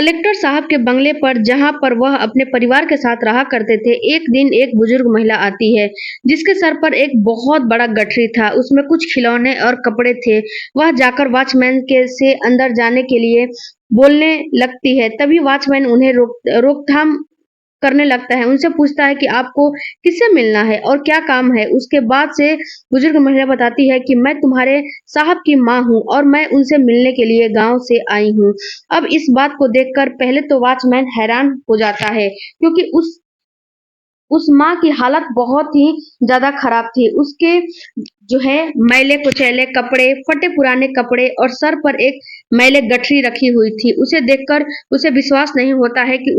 Collector साहब के बंगले पर जहां पर वह अपने परिवार के साथ रहा करते थे, एक दिन एक बुजुर्ग महिला आती है, जिसके सर पर एक बहुत बड़ा गठरी था। उसमें कुछ खिलौने और कपड़े थे। वह जाकर वॉचमैन के से अंदर जाने के लिए बोलने लगती है। तभी वॉचमैन उन्हें रोकथाम करने लगता है। उनसे पूछता है कि आपको किससे मिलना है और क्या काम है। उसके बाद से बुजुर्ग महिला बताती है कि मैं तुम्हारे साहब की माँ हूँ और मैं उनसे मिलने के लिए गांव से आई हूँ। अब इस बात को देखकर पहले तो वॉचमैन हैरान हो जाता है, क्योंकि उस माँ की हालत बहुत ही ज़्यादा खराब थी। उसके जो है मैले-कुचैले कपड़े, फटे पुराने कपड़े और सर पर एक मैले गठरी रखी हुई थी। उसे देखकर उसे विश्वास नहीं होता है कि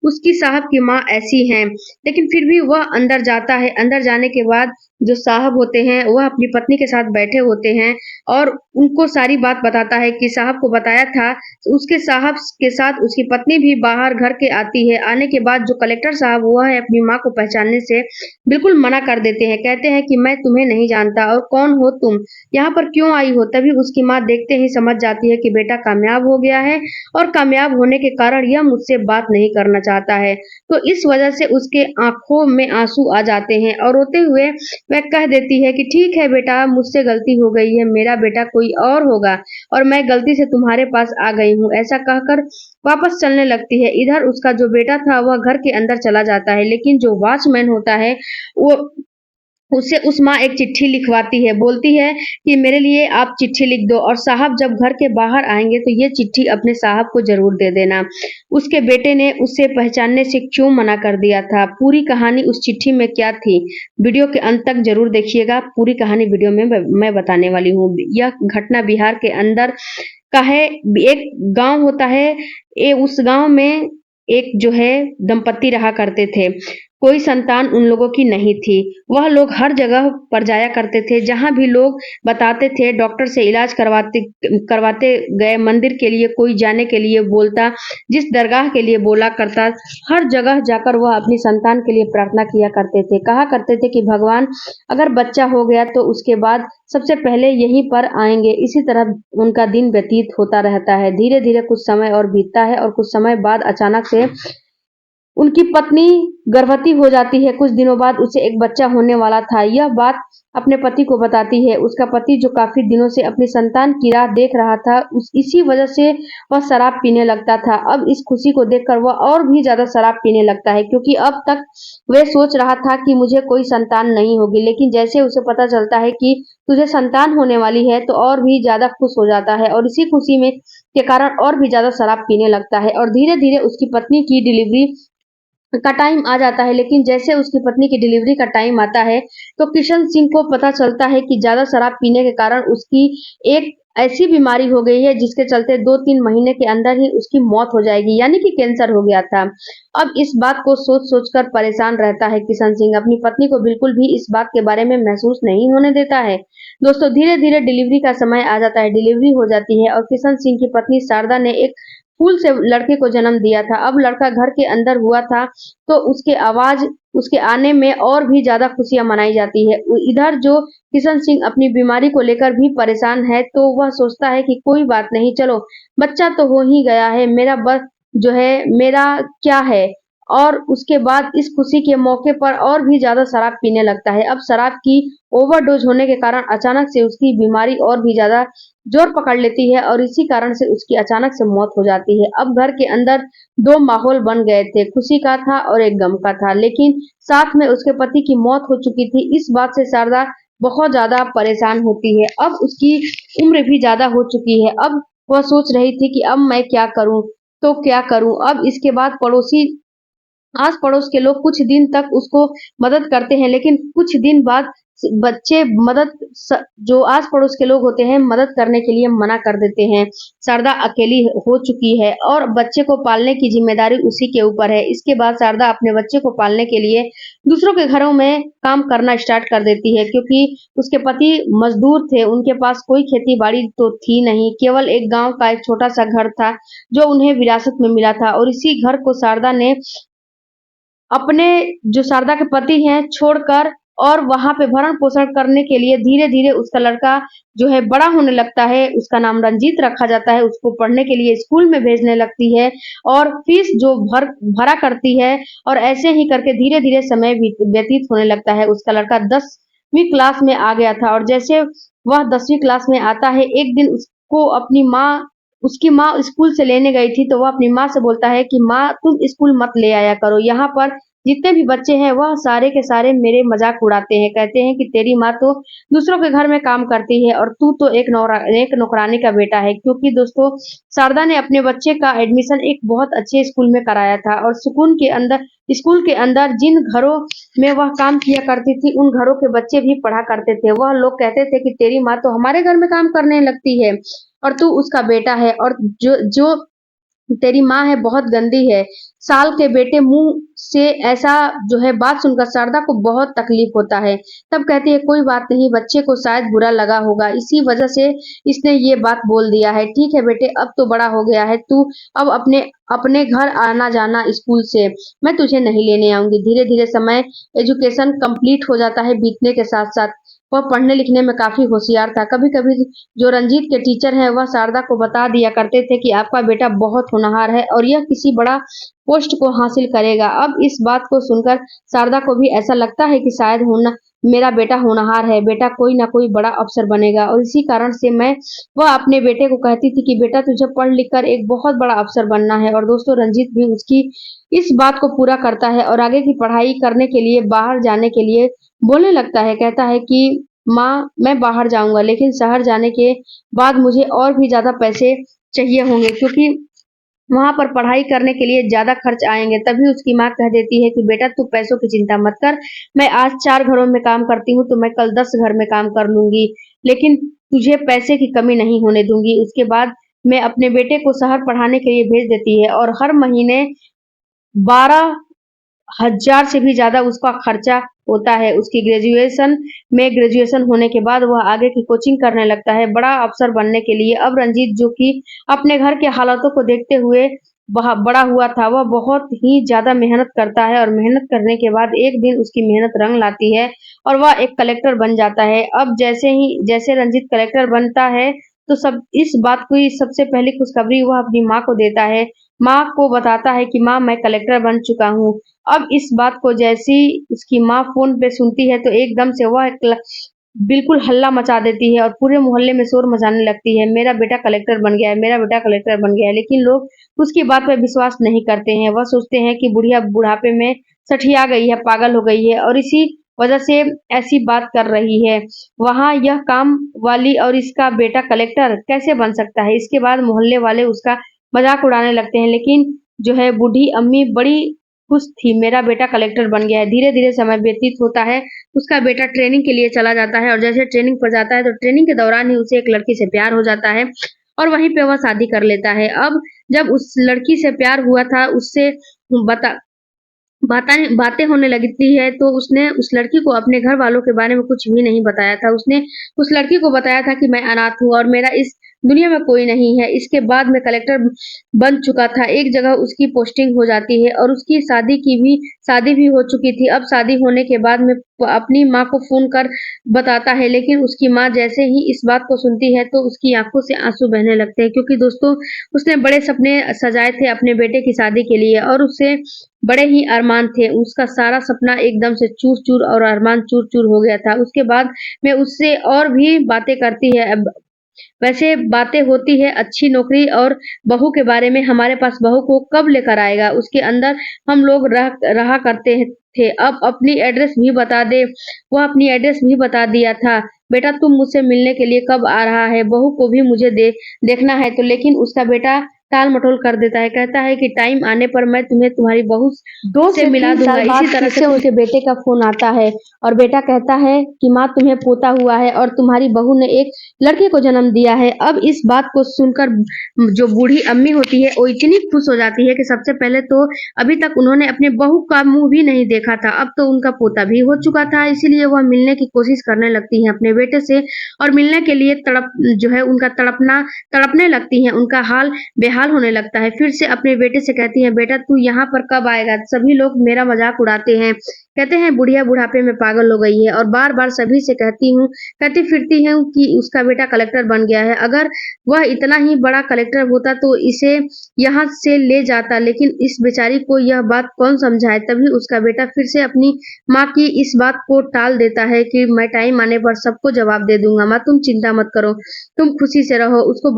उसकी साहब की माँ ऐसी हैं। लेकिन फिर भी वह अंदर जाता है। अंदर जाने के बाद जो साहब होते हैं, वह अपनी पत्नी के साथ बैठे होते हैं और उनको सारी बात बताता है कि साहब को बताया था। उसके साहब के साथ उसकी पत्नी भी बाहर घर के आती है। आने के बाद जो कलेक्टर साहब वह है अपनी माँ को पहचानने से बिल्कुल मना कर देते हैं। कहते हैं कि मैं तुम्हें नहीं जानता और कौन हो तुम? यहाँ पर क्यों आई हो? तभी उसकी माँ देखते ही समझ जाती है कि बेटा कामयाब हो गया है और कामयाब होने के कारण यह मुझसे बात नहीं करना चाहता है। तो इस वजह से उसके आँखों में आँसू आ जाते हैं और रोते हुए वह कह देती है कि ठीक है बेटा, मुझसे गलती हो गई है, मेरा बेटा कोई और होगा और मैं गलती से तुम्हारे पास आ गई हूँ। ऐसा कहकर वापस चलने लगती है। इधर उसका जो बेटा था वह घर के अंदर चला जाता है, लेकिन जो वॉचमैन होता है वो उससे उस माँ एक चिट्ठी लिखवाती है। बोलती है कि मेरे लिए आप चिट्ठी लिख दो और साहब जब घर के बाहर आएंगे तो ये चिट्ठी अपने साहब को जरूर दे देना। उसके बेटे ने उसे पहचानने से क्यों मना कर दिया था, पूरी कहानी उस चिट्ठी में क्या थी, वीडियो के अंत तक जरूर देखिएगा। पूरी कहानी वीडियो में मैं बताने वाली हूँ। यह घटना बिहार के अंदर का है। एक गांव होता है। उस गांव में एक जो है दंपत्ति रहा करते थे। कोई संतान उन लोगों की नहीं थी। वह लोग हर जगह पर जाया करते थे, जहाँ भी लोग बताते थे, डॉक्टर से इलाज करवाते करवाते गए, मंदिर के लिए कोई जाने के लिए बोलता, जिस दरगाह के लिए बोला करता, हर जगह जाकर वह अपनी संतान के लिए प्रार्थना किया करते थे। कहा करते थे कि भगवान अगर बच्चा हो गया तो उसके बाद सबसे पहले यहीं पर आएंगे। इसी तरह उनका दिन व्यतीत होता रहता है। धीरे धीरे कुछ समय और बीतता है और कुछ समय बाद अचानक से उनकी पत्नी गर्भवती हो जाती है। कुछ दिनों बाद उसे एक बच्चा होने वाला था। यह बात अपने पति को बताती है। उसका पति जो काफी दिनों से अपनी संतान की राह देख रहा था, इसी वजह से वह शराब पीने लगता था। अब इस खुशी को देखकर वह और भी ज्यादा शराब पीने लगता है, क्योंकि अब तक वह सोच रहा था कि मुझे कोई संतान नहीं होगी, लेकिन जैसे उसे पता चलता है कि तुझे संतान होने वाली है तो और भी ज्यादा खुश हो जाता है और इसी खुशी में के कारण और भी ज्यादा शराब पीने लगता है। और धीरे धीरे उसकी पत्नी की डिलीवरी का टाइम आ जाता है। लेकिन जैसे उसकी पत्नी की डिलीवरी का टाइम आता है तो किशन सिंह को पता चलता है कि ज्यादा शराब पीने के कारण उसकी एक ऐसी बीमारी हो गई है जिसके चलते 2-3 महीने के अंदर ही उसकी मौत हो जाएगी, यानी कि कैंसर हो गया था। अब इस बात को सोच सोचकर परेशान रहता है किशन सिंह। अपनी पत्नी को बिल्कुल भी इस बात के बारे में महसूस नहीं होने देता है। दोस्तों, धीरे धीरे डिलीवरी का समय आ जाता है। डिलीवरी हो जाती है और किशन सिंह की पत्नी शारदा ने एक फूल से लड़के को जन्म दिया था। अब लड़का घर के अंदर हुआ था तो उसके आने में और भी ज्यादा खुशियां मनाई जाती है। इधर जो किशन सिंह अपनी बीमारी को लेकर भी परेशान है, तो वह सोचता है कि कोई बात नहीं, चलो बच्चा तो हो ही गया है, मेरा बस जो है मेरा क्या है। और उसके बाद इस खुशी के मौके पर और भी ज्यादा शराब पीने लगता है। अब शराब की ओवरडोज होने के कारण अचानक से उसकी बीमारी और भी ज्यादा जोर पकड़ लेती है और इसी कारण से उसकी अचानक से मौत हो जाती है। अब घर के अंदर दो माहौल बन गए थे, खुशी का था और एक गम का था। लेकिन साथ में उसके पति की मौत हो चुकी थी। इस बात से शारदा बहुत ज्यादा परेशान होती है। अब उसकी उम्र भी ज्यादा हो चुकी है। अब वह सोच रही थी कि अब मैं क्या करूं, तो क्या करूं। अब इसके बाद पड़ोसी आस पड़ोस के लोग कुछ दिन तक उसको मदद करते हैं, लेकिन कुछ दिन बाद बच्चे जो आस पड़ोस के लोग होते हैं मदद करने के लिए मना कर देते हैं। शारदा अकेली हो चुकी है और बच्चे को पालने की जिम्मेदारी उसी के ऊपर है। इसके बाद शारदा अपने बच्चे को पालने के लिए दूसरों के घरों में काम करना स्टार्ट कर देती है, क्योंकि उसके पति मजदूर थे, उनके पास कोई खेती बाड़ी तो थी नहीं, केवल एक गांव का एक छोटा सा घर था जो उन्हें विरासत में मिला था। और इसी घर को शारदा ने अपने जो शारदा के पति हैं छोड़कर और वहाँ पे भरण-पोषण करने के लिए धीरे-धीरे उसका लड़का जो है बड़ा होने लगता है, उसका नाम रंजीत रखा जाता है, उसको पढ़ने के लिए स्कूल में भेजने लगती है और फीस जो भरा करती है और ऐसे ही करके धीरे-धीरे समय व्यतीत होने लगता है। उसका लड़का 10वीं क्लास में आ गया था और जैसे वह 10वीं क्लास में आता है, एक दिन उसकी माँ स्कूल से लेने गई थी, तो वह अपनी माँ से बोलता है कि माँ तुम स्कूल मत ले आया करो, यहाँ पर जितने भी बच्चे हैं वह सारे के सारे मेरे मजाक उड़ाते हैं, कहते हैं कि तेरी माँ तो दूसरों के घर में काम करती है और तू तो एक नौकरानी का बेटा है। क्योंकि दोस्तों शारदा ने अपने बच्चे का एडमिशन एक बहुत अच्छे स्कूल में कराया था और स्कूल के अंदर जिन घरों में वह काम किया करती थी, उन घरों के बच्चे भी पढ़ा करते थे। वह लोग कहते थे कि तेरी माँ तो हमारे घर में काम करने लगती है और तू उसका बेटा है और जो जो तेरी माँ है बहुत गंदी है। साल के बेटे मुँह से ऐसा जो है बात सुनकर शारदा को बहुत तकलीफ होता है। तब कहती है कोई बात नहीं, बच्चे को शायद बुरा लगा होगा, इसी वजह से इसने ये बात बोल दिया है। ठीक है बेटे, अब तो बड़ा हो गया है, तू अब अपने अपने घर आना जाना स्कूल से, मैं तुझे नहीं लेने आऊंगी। धीरे धीरे समय एजुकेशन कंप्लीट हो जाता है बीतने के साथ साथ। वह पढ़ने लिखने में काफी होशियार था। कभी कभी जो रंजीत के टीचर हैं वह शारदा को बता दिया करते थे कि आपका बेटा बहुत होनहार है और यह किसी बड़ा पोस्ट को हासिल करेगा। अब इस बात को सुनकर शारदा को भी ऐसा लगता है कि शायद होना मेरा बेटा होनहार है, बेटा कोई ना कोई बड़ा अफसर बनेगा और इसी कारण से वह अपने बेटे को कहती थी कि बेटा तुझे पढ़ लिख कर एक बहुत बड़ा अफसर बनना है। और दोस्तों रंजीत भी उसकी इस बात को पूरा करता है और आगे की पढ़ाई करने के लिए बाहर जाने के लिए बोलने लगता है। कहता है कि माँ मैं बाहर जाऊंगा, लेकिन शहर जाने के बाद मुझे और भी ज्यादा पैसे चाहिए होंगे, क्योंकि वहाँ पर पढ़ाई करने के लिए ज़्यादा खर्च आएँगे। तभी उसकी माँ कह देती है कि बेटा तू पैसों की चिंता मत कर, मैं आज 4 घरों में काम करती हूँ, तो मैं कल 10 घर में काम कर लूँगी, लेकिन तुझे पैसे की कमी नहीं होने दूँगी। उसके बाद मैं अपने बेटे को शहर पढ़ाने के लिए भेज देती है और हर महीने 12,000 से भी ज़्यादा उसका खर्चा होता है। उसकी ग्रेजुएशन होने के बाद वह आगे की कोचिंग करने लगता है बड़ा अफ़सर बनने के लिए। अब रंजीत जो कि अपने घर के हालातों को देखते हुए बड़ा हुआ था, वह बहुत ही ज़्यादा मेहनत करता है और मेहनत करने के बाद एक दिन उसकी मेहनत रंग लाती है और वह एक कलेक्टर बन जाता है। अब जैसे रंजीत कलेक्टर बनता है, तो सब इस बात की सबसे पहली खुशखबरी वह अपनी माँ को देता है। माँ को बताता है कि माँ मैं कलेक्टर बन चुका हूँ। अब इस बात को जैसी उसकी माँ फ़ोन पे सुनती है तो एकदम से वह बिल्कुल हल्ला मचा देती है और पूरे मोहल्ले में शोर मचाने लगती है, मेरा बेटा कलेक्टर बन गया है, मेरा बेटा कलेक्टर बन गया है। लेकिन लोग उसकी बात पे विश्वास नहीं करते हैं। वह सोचते हैं कि बुढ़िया बुढ़ापे में सठिया गई है, पागल हो गई है और इसी वजह से ऐसी बात कर रही है। वहाँ यह काम वाली और इसका बेटा कलेक्टर कैसे बन सकता है? इसके बाद मोहल्ले वाले उसका मज़ाक उड़ाने लगते हैं, लेकिन जो है बूढ़ी अम्मी बड़ी खुश थी, मेरा बेटा कलेक्टर बन गया है। धीरे-धीरे समय व्यतीत होता है, उसका बेटा ट्रेनिंग के लिए चला जाता है और जैसे ट्रेनिंग पर जाता है, तो ट्रेनिंग के दौरान ही उसे एक लड़की से प्यार हो जाता है और वहीं पे वह शादी कर लेता है। अब जब उस लड़की से प्यार हुआ था, उससे बता बातें होने लगती है, तो उसने उस लड़की को अपने घर वालों के बारे में कुछ भी नहीं बताया था। उसने उस लड़की को बताया था कि मैं अनाथ हूँ और मेरा इस दुनिया में कोई नहीं है। इसके बाद में कलेक्टर बन चुका था, एक जगह उसकी पोस्टिंग हो जाती है और उसकी शादी भी हो चुकी थी। अब शादी होने के बाद में अपनी माँ को फ़ोन कर बताता है, लेकिन उसकी माँ जैसे ही इस बात को सुनती है, तो उसकी आँखों से आँसू बहने लगते हैं, क्योंकि दोस्तों उसने बड़े सपने सजाए थे अपने बेटे की शादी के लिए और उससे बड़े ही अरमान थे। उसका सारा सपना एकदम से चूर-चूर और अरमान चूर-चूर हो गया था। उसके बाद में उससे और भी बातें करती है। अब वैसे बातें होती है अच्छी नौकरी और बहू के बारे में, हमारे पास बहू को कब लेकर आएगा? उसके अंदर हम लोग रहा करते थे। अब अपनी एड्रेस भी बता दे। वह अपनी एड्रेस भी बता दिया था। बेटा तुम मुझसे मिलने के लिए कब आ रहा है? बहू को भी मुझे देखना है। तो लेकिन उसका बेटा टाल-मटोल कर देता है, कहता है कि टाइम आने पर मैं तुम्हें तुम्हारी बहू 2 से मिला दूँगा। इसी तरह से उसके बेटे का फ़ोन आता है और बेटा कहता है कि माँ तुम्हें पोता हुआ है और तुम्हारी बहू ने एक लड़के को जन्म दिया है। अब इस बात को सुनकर जो बूढ़ी अम्मी होती है, वो इतनी खुश हो जाती है कि सबसे पहले तो अभी तक उन्होंने अपने बहू का मुँह भी नहीं देखा था, अब तो उनका पोता भी हो चुका था, इसीलिए वह मिलने की कोशिश करने लगती हैं अपने बेटे से और मिलने के लिए तड़पने लगती हैं। उनका हाल बेहाल बेहाल होने लगता है। फिर से अपने बेटे से कहती है, बेटा तू यहाँ पर कब आएगा? सभी लोग मेरा मजाक उड़ाते हैं, कहते हैं बुढ़िया बुढ़ापे में पागल हो गई है, और बार बार सभी से कहती फिरती हूँ कि उसका बेटा कलेक्टर बन गया है। अगर वह इतना ही बड़ा कलेक्टर होता तो इसे यहाँ से ले जाता, लेकिन इस बेचारी को यह बात कौन समझाए। तभी उसका बेटा फिर से अपनी माँ की इस बात को टाल देता है कि मैं टाइम आने पर सबको जवाब दे दूंगा, माँ तुम चिंता मत करो, तुम खुशी से रहो। उसको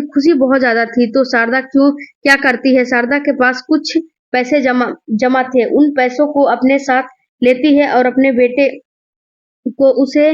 खुशी बहुत ज्यादा थी, तो शारदा क्या करती है, शारदा के पास कुछ पैसे जमा जमा थे, उन पैसों को अपने साथ लेती है और अपने बेटे को उसे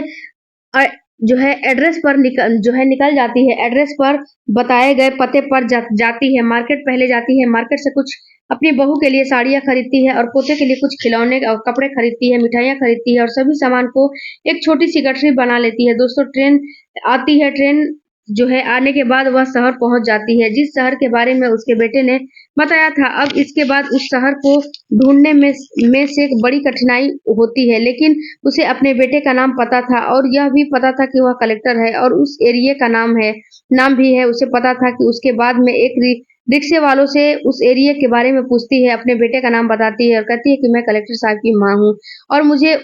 अ, जो है एड्रेस पर निकल जाती है। एड्रेस पर बताए गए पते पर जाती है। मार्केट पहले जाती है, मार्केट से कुछ अपनी बहू के लिए साड़ियाँ खरीदती है और पोते के लिए कुछ खिलौने और कपड़े खरीदती है, मिठाइयाँ खरीदती है और सभी सामान को एक छोटी-सी गठरी बना लेती है। दोस्तों ट्रेन आती है, ट्रेन जो है आने के बाद वह शहर पहुँच जाती है, जिस शहर के बारे में उसके बेटे ने बताया था। अब इसके बाद उस शहर को ढूँढने में से एक बड़ी कठिनाई होती है, लेकिन उसे अपने बेटे का नाम पता था और यह भी पता था कि वह कलेक्टर है और उस एरिया का नाम भी है। उसे पता था कि उसके बाद में एक रिक्शे वालों से उस एरिया के बारे में पूछती है, अपने बेटे का नाम बताती है और कहती है कि मैं कलेक्टर साहब की माँ हूँ और मुझे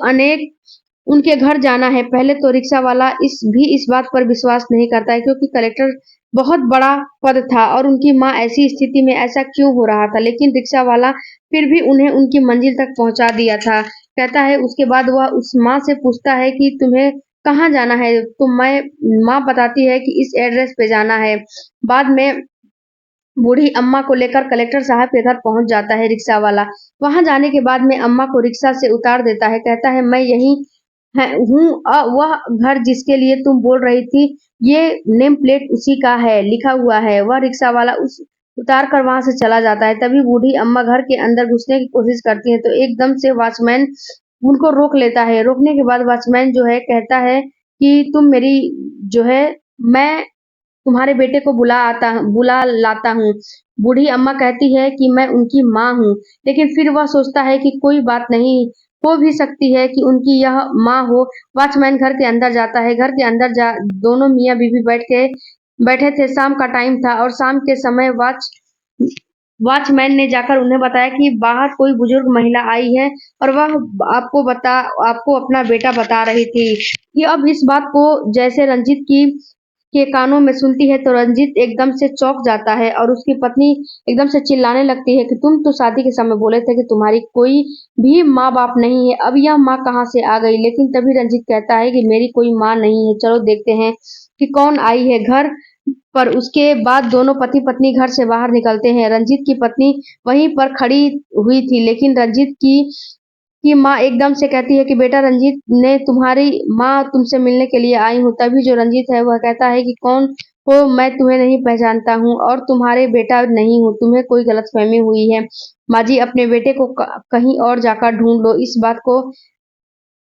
उनके घर जाना है। पहले तो रिक्शा वाला इस बात पर विश्वास नहीं करता है, क्योंकि कलेक्टर बहुत बड़ा पद था और उनकी माँ ऐसी स्थिति में ऐसा क्यों हो रहा था, लेकिन रिक्शा वाला फिर भी उन्हें उनकी मंजिल तक पहुंचा दिया था। कहता है उसके बाद वह उस माँ से पूछता है कि तुम्हें कहाँ जाना है, तो माँ बताती है कि इस एड्रेस पे जाना है। बाद में बूढ़ी अम्मा को लेकर कलेक्टर साहब के घर पहुंच जाता है रिक्शा वाला। वहां जाने के बाद में अम्मा को रिक्शा से उतार देता है, कहता है मैं यही हूँ, वह घर जिसके लिए तुम बोल रही थी, ये नेम प्लेट उसी का है, लिखा हुआ है। वह रिक्शा वाला उस उतार कर वहां से चला जाता है। तभी बूढ़ी अम्मा घर के अंदर घुसने की कोशिश करती है, तो एकदम से वॉचमैन उनको रोक लेता है। रोकने के बाद वॉचमैन जो है कहता है कि तुम मेरी जो है मैं तुम्हारे बेटे को बुला लाता हूँ। बूढ़ी अम्मा कहती है कि मैं उनकी माँ हूँ, लेकिन फिर वह सोचता है कि कोई बात नहीं, हो भी सकती है कि उनकी यह माँ हो। वॉचमैन घर के अंदर जाता है। घर के अंदर दोनों मियाँ बीवी बैठे थे। शाम का टाइम था और शाम के समय वॉचमैन ने जाकर उन्हें बताया कि बाहर कोई बुजुर्ग महिला आई है और वह आपको अपना बेटा बता रही थी। ये अब इस बात को जैसे रंजीत के कानों में सुनती है, तो रंजीत एकदम से चौंक जाता है और उसकी पत्नी एकदम से चिल्लाने लगती है कि तुम तो शादी के समय बोले थे कि तुम्हारी कोई भी माँ बाप नहीं है, अब यह माँ कहाँ से आ गई। लेकिन तभी रंजीत कहता है कि मेरी कोई माँ नहीं है, चलो देखते हैं कि कौन आई है घर पर। उसके बाद दोनों पति पत्नी घर से बाहर निकलते हैं। रंजीत की पत्नी वहीं पर खड़ी हुई थी, लेकिन रंजीत की माँ एकदम से कहती है कि बेटा रंजीत ने तुम्हारी माँ तुमसे मिलने के लिए आई हूँ। तभी जो रंजीत है वह कहता है कि कौन हो, मैं तुम्हें नहीं पहचानता हूँ और तुम्हारे बेटा नहीं हूँ, तुम्हें कोई गलतफहमी हुई है। माँ जी अपने बेटे को कहीं और जाकर ढूंढ लो। इस बात को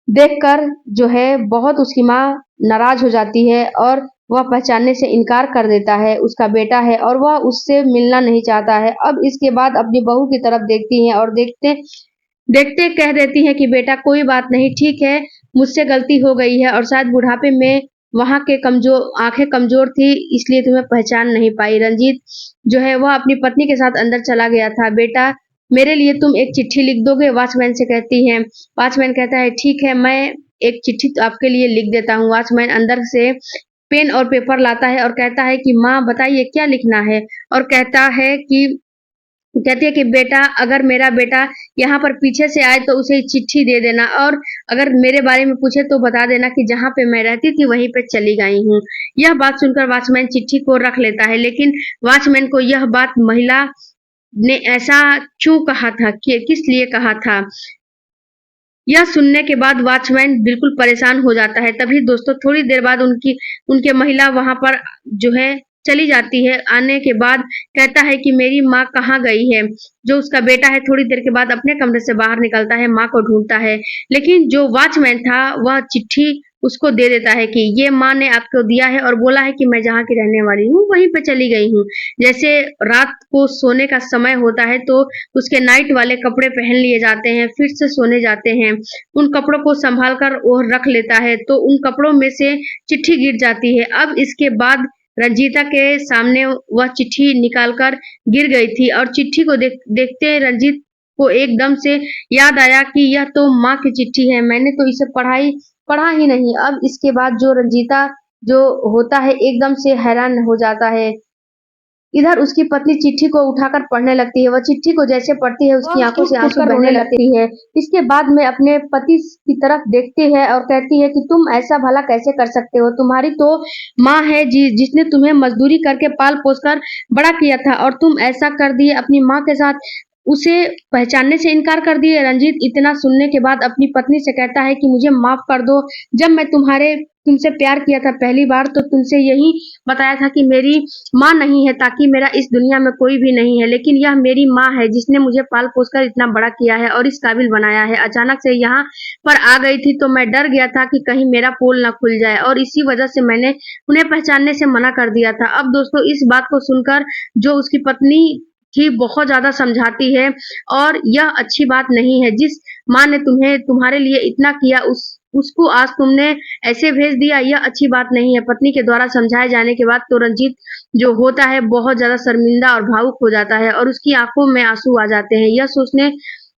देखकर जो है बहुत उसकी माँ नाराज हो जाती है और वह पहचानने से इनकार कर देता है, उसका बेटा है और वह उससे मिलना नहीं चाहता है। अब इसके बाद अपनी बहू की तरफ देखती है और देखते देखते कह देती है कि बेटा कोई बात नहीं, ठीक है, मुझसे गलती हो गई है और शायद बुढ़ापे में वहाँ के आंखें कमजोर थी, इसलिए तुम्हें पहचान नहीं पाई। रंजीत जो है वह अपनी पत्नी के साथ अंदर चला गया था। बेटा मेरे लिए तुम एक चिट्ठी लिख दोगे, वॉचमैन से कहती है। वॉचमैन कहता है ठीक है, मैं एक चिट्ठी तो आपके लिए लिख देता हूँ। वॉचमैन अंदर से पेन और पेपर लाता है और कहता है कि माँ बताइए क्या लिखना है, और कहती है कि बेटा अगर मेरा बेटा यहाँ पर पीछे से आए तो उसे चिट्ठी दे देना, और अगर मेरे बारे में पूछे तो बता देना कि जहाँ पे मैं रहती थी वहीं पे चली गई हूँ। यह बात सुनकर वॉचमैन चिट्ठी को रख लेता है, लेकिन वॉचमैन को यह बात महिला ने ऐसा क्यों कहा था, किस लिए कहा था, यह सुनने के बाद वॉचमैन बिल्कुल परेशान हो जाता है। तभी दोस्तों थोड़ी देर बाद उनके महिला वहां पर जो है चली जाती है। आने के बाद कहता है कि मेरी माँ कहाँ गई है। जो उसका बेटा है थोड़ी देर के बाद अपने कमरे से बाहर निकलता है, माँ को ढूंढता है, लेकिन जो वॉचमैन था वह चिट्ठी उसको दे देता है कि ये माँ ने आपको दिया है और बोला है कि मैं जहाँ की रहने वाली हूँ वहीं पे चली गई हूँ। जैसे रात को सोने का समय होता है तो उसके नाइट वाले कपड़े पहन लिए जाते हैं, फिर से सोने जाते हैं। उन कपड़ों को संभाल कर वो रख लेता है, तो उन कपड़ों में से चिट्ठी गिर जाती है। अब इसके बाद रंजीता के सामने वह चिट्ठी निकालकर गिर गई थी और चिट्ठी को देखते रंजीत को एकदम से याद आया कि यह तो माँ की चिट्ठी है, मैंने तो इसे पढ़ा ही नहीं। अब इसके बाद जो रंजीता जो होता है एकदम से हैरान हो जाता है। इधर उसकी पत्नी चिट्ठी को उठाकर पढ़ने लगती है। वह चिट्ठी को जैसे पढ़ती है उसकी आंखों से आंसू बहने लगती है। इसके बाद में अपने पति की तरफ देखती है और कहती है कि तुम ऐसा भला कैसे कर सकते हो? तुम्हारी तो माँ है जिसने तुम्हें मजदूरी करके पाल पोस कर बड़ा किया था और तुम ऐसा कर दिए अपनी माँ के साथ। उसे पहचानने से इनकार कर दिए। रंजीत इतना सुनने के बाद अपनी पत्नी से कहता है कि मुझे माफ कर दो। जब मैं तुमसे प्यार किया था पहली बार तो तुमसे यही बताया था कि मेरी माँ नहीं है ताकि मेरा इस दुनिया में कोई भी नहीं है, लेकिन यह मेरी माँ है जिसने मुझे पाल पोस कर इतना बड़ा किया है और इस काबिल बनाया है। अचानक से यहाँ पर आ गई थी तो मैं डर गया था कि कहीं मेरा पोल ना खुल जाए और इसी वजह से मैंने उन्हें पहचानने से मना कर दिया था। अब दोस्तों इस बात को सुनकर जो उसकी पत्नी थी बहुत ज्यादा समझाती है और यह अच्छी बात नहीं है। जिस माँ ने तुम्हारे लिए इतना किया उसको आज तुमने ऐसे भेज दिया, यह अच्छी बात नहीं है। पत्नी के द्वारा समझाए जाने के बाद तो रंजीत जो होता है बहुत ज्यादा शर्मिंदा और भावुक हो जाता है और उसकी आंखों में आंसू आ जाते हैं। यह सोचने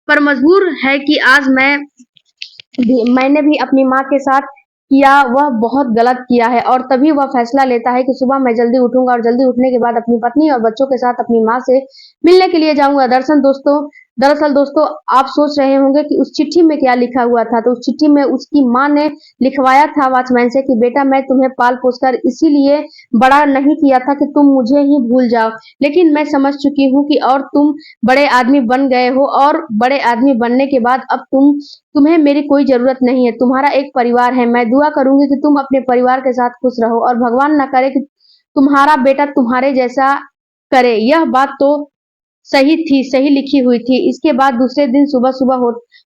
पर मजबूर है कि आज मैंने भी अपनी माँ के साथ किया वह बहुत गलत किया है और तभी वह फैसला लेता है कि सुबह मैं जल्दी उठूंगा और जल्दी उठने के बाद अपनी पत्नी और बच्चों के साथ अपनी माँ से मिलने के लिए जाऊंगा। दरअसल दोस्तों आप सोच रहे होंगे कि उस चिट्ठी में क्या लिखा हुआ था। तो उस चिट्ठी में उसकी माँ ने लिखवाया था वॉचमैन से कि बेटा मैं तुम्हें पाल पोस कर इसीलिए बड़ा नहीं किया था कि तुम मुझे ही भूल जाओ, लेकिन मैं समझ चुकी हूँ कि और तुम बड़े आदमी बन गए हो और बड़े आदमी बनने के बाद अब तुम्हें मेरी कोई जरूरत नहीं है। तुम्हारा एक परिवार है। मैं दुआ करूंगी कि तुम अपने परिवार के साथ खुश रहो और भगवान ना करे कि तुम्हारा बेटा तुम्हारे जैसा करे। यह बात तो सही थी, सही लिखी हुई थी। इसके बाद दूसरे दिन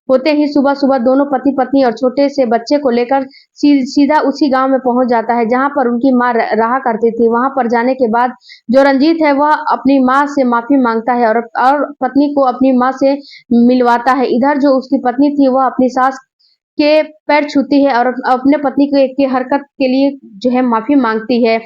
होते ही सुबह दोनों पति पत्नी और छोटे से बच्चे को लेकर सीधा उसी गांव में पहुंच जाता है जहां पर उनकी मां रहा करती थी। वहां पर जाने के बाद जो रंजीत है वह अपनी मां से माफी मांगता है और पत्नी को अपनी मां से मिलवाता है। इधर जो उसकी पत्नी थी वह अपनी सास के पैर छूती है और अपने पति के हरकत के लिए जो है माफी मांगती है।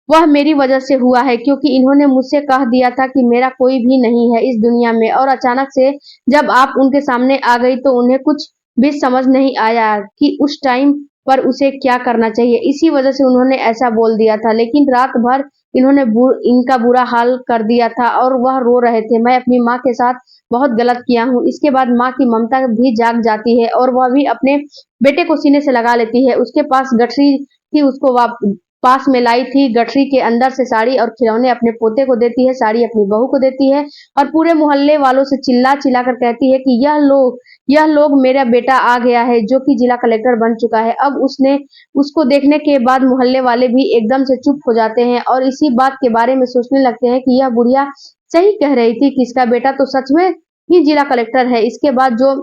वह मेरी वजह से हुआ है क्योंकि इन्होंने मुझसे कह दिया था कि मेरा कोई भी नहीं है इस दुनिया में और अचानक से जब आप उनके सामने आ गई तो उन्हें कुछ भी समझ नहीं आया कि उस टाइम पर उसे क्या करना चाहिए। इसी वजह से उन्होंने ऐसा बोल दिया था, लेकिन रात भर इनका बुरा हाल कर दिया था और वह रो रहे थे। मैं अपनी माँ के साथ बहुत गलत किया हूँ। इसके बाद माँ की ममता भी जाग जाती है और वह भी अपने बेटे को सीने से लगा लेती है। उसके पास गठरी थी, उसको पास में लाई थी। गठरी के अंदर से साड़ी और खिलौने अपने पोते को देती है, साड़ी अपनी बहू को देती है और पूरे मोहल्ले वालों से चिल्ला चिल्ला कर कहती है कि यह लोग मेरा बेटा आ गया है जो कि जिला कलेक्टर बन चुका है। अब उसको देखने के बाद मोहल्ले वाले भी एकदम से चुप हो जाते हैं और इसी बात के बारे में सोचने लगते हैं कि यह बुढ़िया सही कह रही थी कि इसका बेटा तो सच में ही जिला कलेक्टर है। इसके बाद जो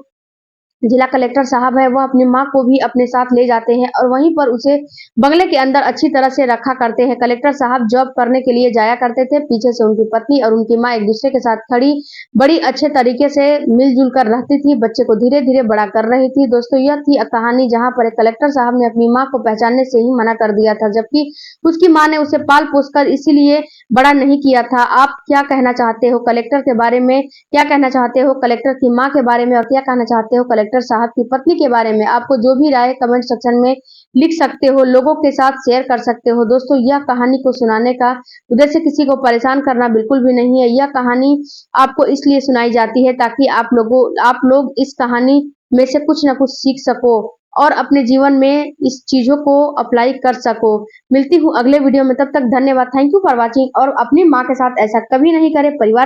जिला कलेक्टर साहब है वह अपनी माँ को भी अपने साथ ले जाते हैं और वहीं पर उसे बंगले के अंदर अच्छी तरह से रखा करते हैं। कलेक्टर साहब जॉब करने के लिए जाया करते थे। पीछे से उनकी पत्नी और उनकी माँ एक दूसरे के साथ खड़ी बड़ी अच्छे तरीके से मिलजुल कर रहती थी, बच्चे को धीरे धीरे बड़ा कर रही थी। दोस्तों यह थी कहानी जहाँ पर एक कलेक्टर साहब ने अपनी माँ को पहचानने से ही मना कर दिया था, जबकि उसकी माँ ने उसे पाल पोस कर इसीलिए बड़ा नहीं किया था। आप क्या कहना चाहते हो कलेक्टर के बारे में? क्या कहना चाहते हो कलेक्टर की माँ के बारे में और क्या कहना चाहते हो कलेक्टर साहब की पत्नी के बारे में? आपको जो भी राय कमेंट सेक्शन में लिख सकते हो, लोगों के साथ शेयर कर सकते हो। दोस्तों यह कहानी को सुनाने का उद्देश्य किसी को परेशान करना बिल्कुल भी नहीं है। यह कहानी आपको इसलिए सुनाई जाती है ताकि आप लोग इस कहानी में से कुछ ना कुछ सीख सको और अपने जीवन में इस चीजों को अप्लाई कर सको। मिलती हूँ अगले वीडियो में, तब तक धन्यवाद। थैंक यू फॉर वॉचिंग और अपनी माँ के साथ ऐसा कभी नहीं करे। परिवार